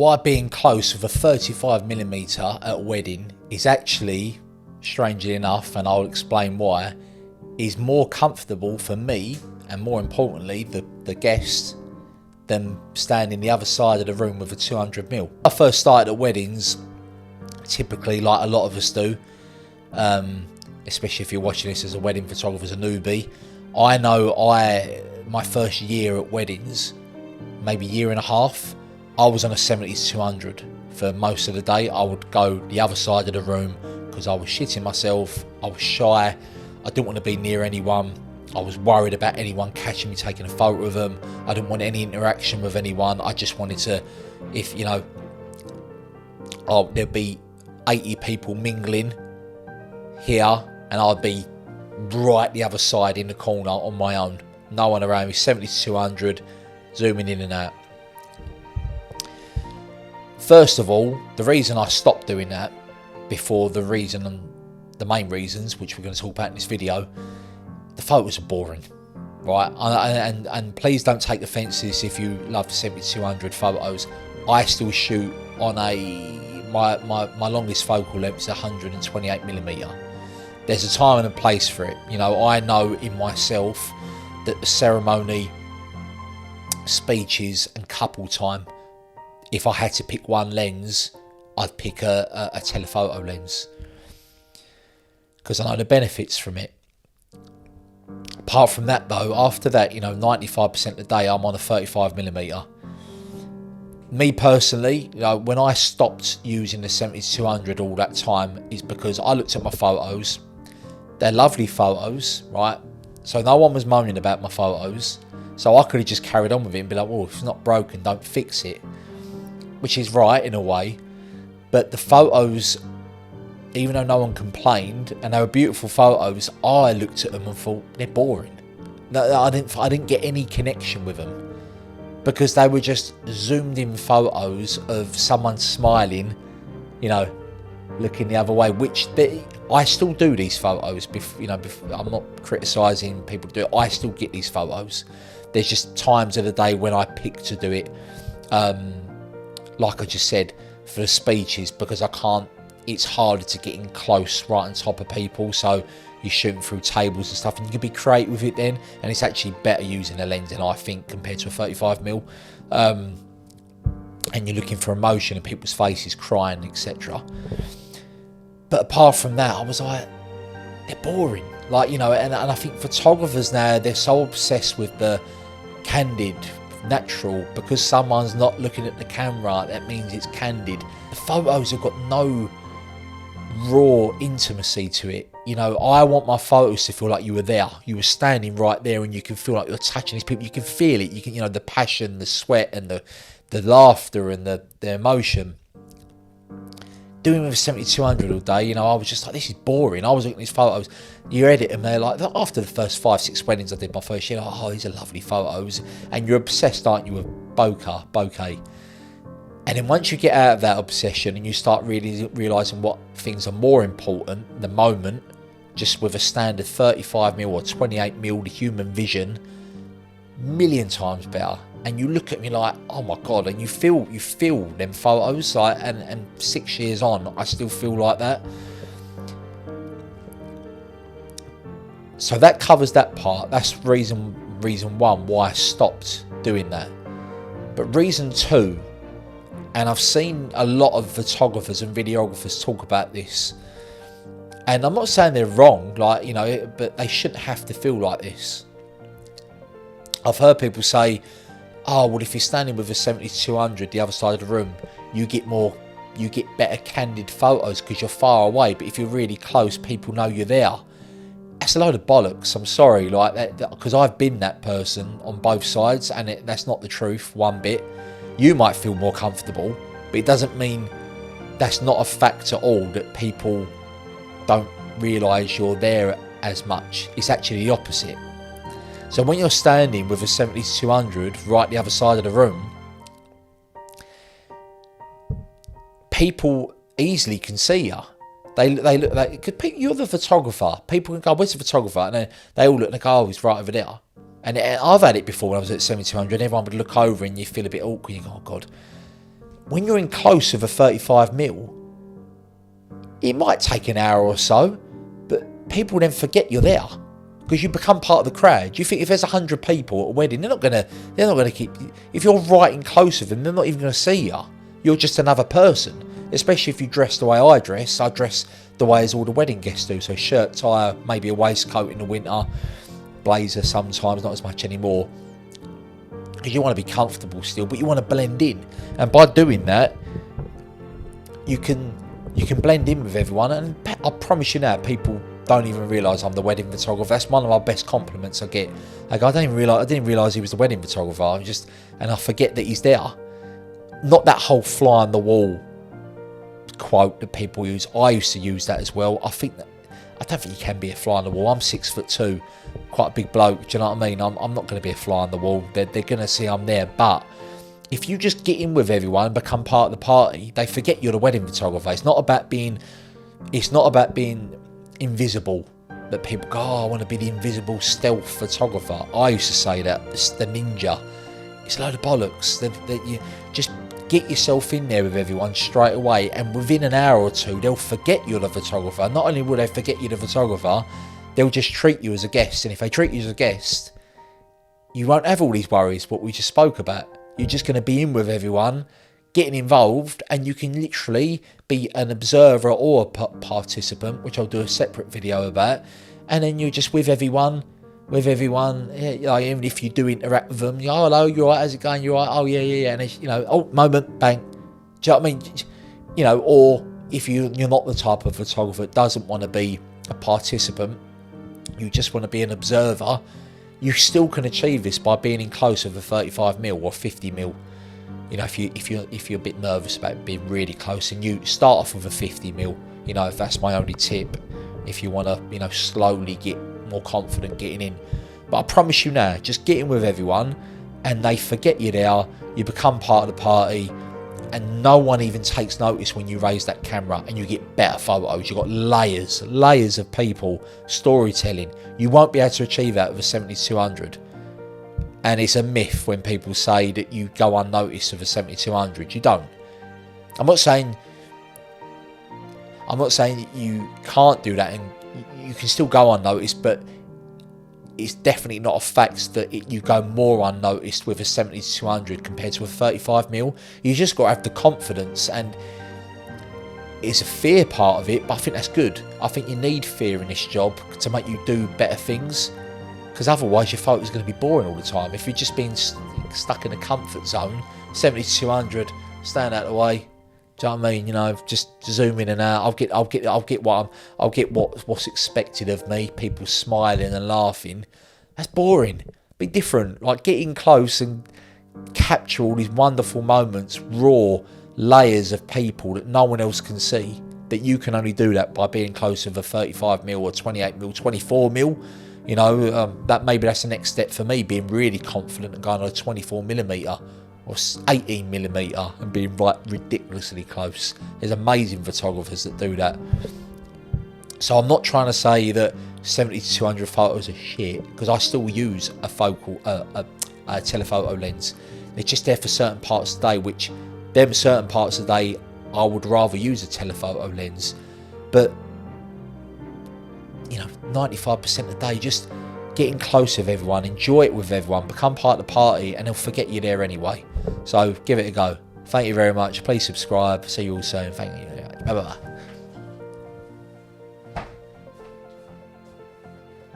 why being close with a 35mm at a wedding is actually, strangely enough, and I'll explain why, is more comfortable for me and more importantly the guests than standing the other side of the room with a 200mm. I first started at weddings, typically like a lot of us do, especially if you're watching this as a wedding photographer, as a newbie. I know my first year at weddings, maybe year and a half, I was on a 70-200 for most of the day. I would go the other side of the room because I was shitting myself, I was shy, I didn't want to be near anyone, I was worried about anyone catching me taking a photo of them, I didn't want any interaction with anyone. I just wanted to, if you know, there'd be 80 people mingling here and I'd be right the other side in the corner on my own, no one around me, 70-200, zooming in and out. First of all, the reason I stopped doing that, before the main reasons, which we're going to talk about in this video, the photos are boring, right? And please don't take offence to this if you love 70-200 photos. I still shoot on my longest focal length is 128mm. There's a time and a place for it. You know, I know in myself that the ceremony, speeches and couple time, if I had to pick one lens, I'd pick a telephoto lens because I know the benefits from it. Apart from that though, after that, you know, 95% of the day I'm on a 35mm. Me personally, you know, when I stopped using the 70-200 all that time is because I looked at my photos. They're lovely photos, right? So no one was moaning about my photos. So I could have just carried on with it and be like, well, if it's not broken, don't fix it. Which is right in a way. But the photos, even though no one complained, and they were beautiful photos, I looked at them and thought, they're boring. No, I didn't get any connection with them. Because they were just zoomed in photos of someone smiling, you know, looking the other way, which I still do these photos. I'm not criticising people to do it. I still get these photos. There's just times of the day when I pick to do it, like I just said, for the speeches, because I can't, it's harder to get in close right on top of people, so you're shooting through tables and stuff, and you can be creative with it then, and it's actually better using a lens than I think compared to a 35mm, and you're looking for emotion in people's faces, crying, etc. But apart from that, I was like, they're boring, like, you know, and I think photographers now, they're so obsessed with the candid, natural, because someone's not looking at the camera, that means it's candid. The photos have got no raw intimacy to it. You know, I want my photos to feel like you were there, you were standing right there, and you can feel like you're touching these people, you can feel it, you can, you know, the passion, the sweat, and the laughter and the emotion. Doing with a 70-200 all day, you know, I was just like, this is boring. I was looking at these photos, you edit them, they're like, after the first 5-6 weddings I did my first year, like, oh, these are lovely photos, and you're obsessed, aren't you, with bokeh. And then once you get out of that obsession and you start really realising what things are more important, the moment, just with a standard 35mm or 28mm, the human vision, million times better. And you look at me like, oh my God, and you feel them photos, like, and 6 years on, I still feel like that. So that covers that part. That's reason one why I stopped doing that. But reason two, and I've seen a lot of photographers and videographers talk about this, and I'm not saying they're wrong, like, you know, but they shouldn't have to feel like this. I've heard people say, oh, well, if you're standing with a 70-200 the other side of the room, you get better candid photos because you're far away, but if you're really close, people know you're there. That's a load of bollocks, I'm sorry, like that, because I've been that person on both sides, and that's not the truth one bit. You might feel more comfortable, but it doesn't mean that's not a fact at all, that people don't realise you're there as much. It's actually the opposite. So when you're standing with a 70-200 right the other side of the room, people easily can see you. They look like, you're the photographer. People can go, where's the photographer? And they all look and they go, oh, he's right over there. And I've had it before when I was at 70-200. Everyone would look over and you feel a bit awkward. You go, oh God. when you're in close of a 35 mil, it might take an hour or so, but people then forget you're there because you become part of the crowd. You think if there's 100 people at a wedding, they're not gonna keep. If you're right in close of them, they're not even gonna see you. You're just another person. Especially if you dress the way I dress. I dress the way as all the wedding guests do. So shirt, tie, maybe a waistcoat in the winter, blazer sometimes, not as much anymore. Because you want to be comfortable still, but you want to blend in. And by doing that, you can blend in with everyone. And I promise you now, people don't even realise I'm the wedding photographer. That's one of my best compliments I get. Like, I didn't realise he was the wedding photographer. And I forget that he's there. Not that whole fly on the wall quote that people use. I used to use that as well. I don't think you can be a fly on the wall. I'm 6'2", quite a big bloke. Do you know what I mean? I'm not going to be a fly on the wall. They're going to see I'm there. But if you just get in with everyone and become part of the party, they forget you're the wedding photographer. It's not about being invisible. That people go, oh, I want to be the invisible stealth photographer. I used to say that. It's the ninja. It's a load of bollocks. That you just get yourself in there with everyone straight away, and within an hour or two, they'll forget you're the photographer. Not only will they forget you're the photographer, they'll just treat you as a guest. And if they treat you as a guest, you won't have all these worries, what we just spoke about. You're just going to be in with everyone, getting involved, and you can literally be an observer or a participant, which I'll do a separate video about. And then you're just with everyone. Yeah, like, even if you do interact with them, oh, hello, you alright, how's it going, you alright, oh yeah, and it's, oh, moment, bang, do you know what I mean? Or if you're not the type of photographer that doesn't want to be a participant, you just want to be an observer, you still can achieve this by being in close of a 35 mil or 50 mil. If you're a bit nervous about being really close, and you start off with a 50 mil, if that's my only tip, if you want to, slowly get more confident getting in. But I promise you now, just get in with everyone and they forget you're there, you become part of the party, and no one even takes notice when you raise that camera, and you get better photos. You've got layers of people, storytelling. You won't be able to achieve that with a 7200. And it's a myth when people say that you go unnoticed with a 7200. You don't. I'm not saying that you can't do that, and you can still go unnoticed, but it's definitely not a fact that you go more unnoticed with a 7200 compared to a 35 mil. You just got to have the confidence, and it's a fear part of it, but I think that's good. I think you need fear in this job to make you do better things, because otherwise your photo's going to be boring all the time. If you're just being stuck in a comfort zone, 7200, stand out of the way. Do you know what I mean? Just zoom in and out. I'll get what's expected of me. People smiling and laughing. That's boring. Be different. Like, get in close and capture all these wonderful moments, raw layers of people that no one else can see. That you can only do that by being close of a 35 mil or 28 mil, 24 mil. That's the next step for me. Being really confident and going on a 24 millimeter. Or 18mm and being ridiculously close. There's amazing photographers that do that. So I'm not trying to say that 70-200 photos are shit, because I still use a telephoto lens. They're just there for certain parts of the day, which them certain parts of the day I would rather use a telephoto lens. But 95% of the day, just getting close with everyone, enjoy it with everyone, become part of the party, and they'll forget you're there anyway. So give it a go. Thank you very much. Please subscribe. See you all soon. Thank you. Bye bye.